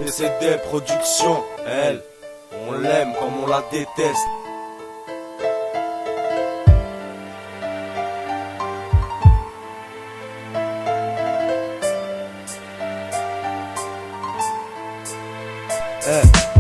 DCD Production, elle, on l'aime comme on la déteste.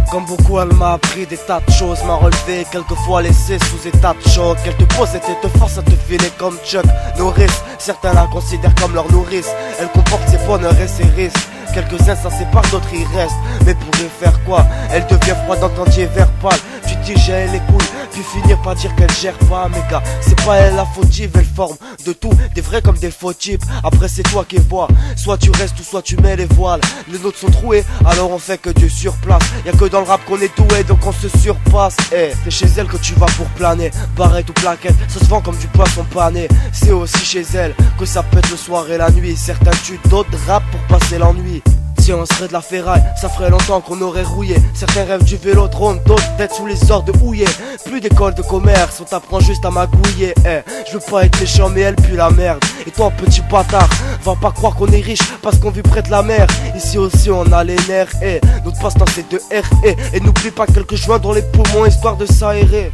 Comme beaucoup, elle m'a appris des tas de choses, m'a relevé, quelquefois laissé sous état de choc. Elle te pose et te force à te filer comme Chuck Norris. Certains la considèrent comme leur nourrice. Elle comporte ses bonheurs et ses risques. Quelques-uns s'en séparent, d'autres y restent. Mais pour y faire quoi? Elle devient froide, entier vers pâle. Tu digères les couilles, puis finir par dire qu'elle gère pas. Mais gars, c'est pas elle la fautive, elle forme de tout, des vrais comme des faux types. Après c'est toi qui vois, soit tu restes ou soit tu mets les voiles. Les autres sont troués, alors on fait que du surplace. Y'a que dans le rap qu'on est doué, donc on se surpasse. C'est chez elle que tu vas pour planer, barrette ou plaquette, ça se vend comme du poisson pané. C'est aussi chez elle que ça pète le soir et la nuit. Certains tuent, d'autres rappent pour passer l'ennui. Si on serait de la ferraille, ça ferait longtemps qu'on aurait rouillé. Certains rêvent du vélodrome, d'autres d'être sous les ordres de houiller. Plus d'école de commerce, on t'apprend juste à magouiller. Je veux pas être méchant mais elle pue la merde. Et toi petit bâtard, va pas croire qu'on est riche parce qu'on vit près de la mer. Ici aussi on a les nerfs, notre passe-temps c'est de R, et n'oublie pas quelques joints dans les poumons histoire de s'aérer.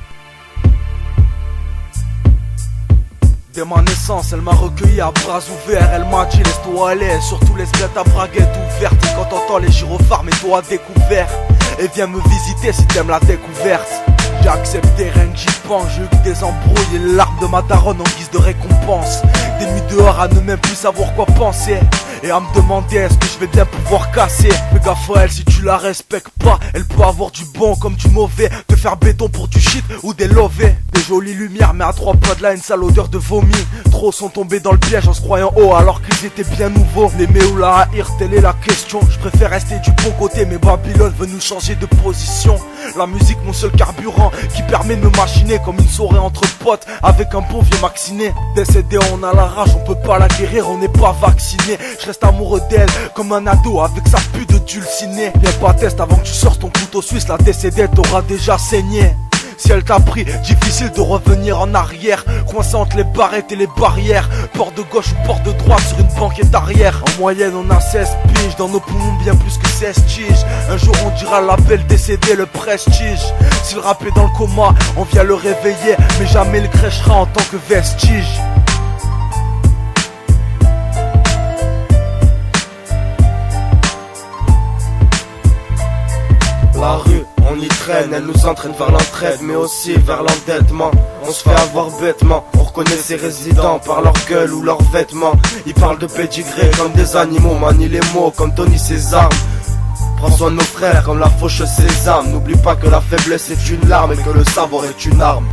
Dès ma naissance, elle m'a recueilli à bras ouverts. Elle m'a dit laisse-toi aller, surtout laisse bien ta braguette ouverte. Et quand t'entends les gyrophares, mets-toi à découvert. Et viens me visiter si t'aimes la découverte. J'ai accepté, rien que j'y pense. J'ai eu que des embrouilles et les larmes de ma daronne en guise de récompense. Des nuits dehors à ne même plus savoir quoi penser, et à me demander est-ce que je vais bien pouvoir casser. Mais gaffe à elle, si tu la respectes pas, elle peut avoir du bon comme du mauvais, te faire béton pour du shit ou des lovés. Des jolies lumières mais à 3 pas de là une sale odeur de vomi. Trop sont tombés dans le piège en se croyant haut alors qu'ils étaient bien nouveaux. L'aimer ou la haïr, telle est la question. Je préfère rester du bon côté mais Babylone veut nous changer de position. La musique mon seul carburant qui permet de me machiner comme une soirée entre potes avec un bon vieux vacciné. Décédé on a la rage, on peut pas la guérir, on n'est pas vacciné. Je reste amoureux d'elle comme un ado avec sa pute de dulcinée. Viens pas test avant que tu sortes ton couteau suisse, la décédée t'aura déjà saigné. Si elle t'a pris, difficile de revenir en arrière. Coincé entre les barrettes et les barrières, porte de gauche ou porte de droite sur une banquette arrière. En moyenne on a 16 piges, dans nos poumons bien plus que 16 tiges. Un jour on dira la belle décédée, le prestige. Si le rap est dans le coma, on vient le réveiller, mais jamais il crèchera en tant que vestige. La rue, on y traîne, elle nous entraîne vers l'entraide, mais aussi vers l'endettement. On se fait avoir bêtement, on reconnaît ses résidents par leur gueule ou leurs vêtements. Ils parlent de pédigré comme des animaux, manient les mots comme Tony ses armes. Prends soin de nos frères comme la fauche ses âmes. N'oublie pas que la faiblesse est une larme et que le savoir est une arme.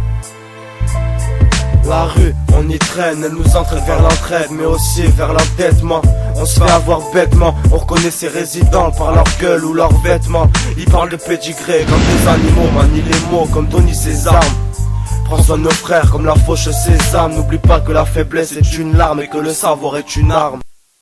La rue, on y traîne, elle nous entraîne vers l'entraide, mais aussi vers l'endettement. On se fait avoir bêtement, on reconnaît ses résidents par leur gueule ou leurs vêtements. Ils parlent de pédigré comme des animaux, manient les mots comme Tony ses armes. Prends soin de nos frères comme la fauche ses âmes. N'oublie pas que la faiblesse est une larme et que le savoir est une arme.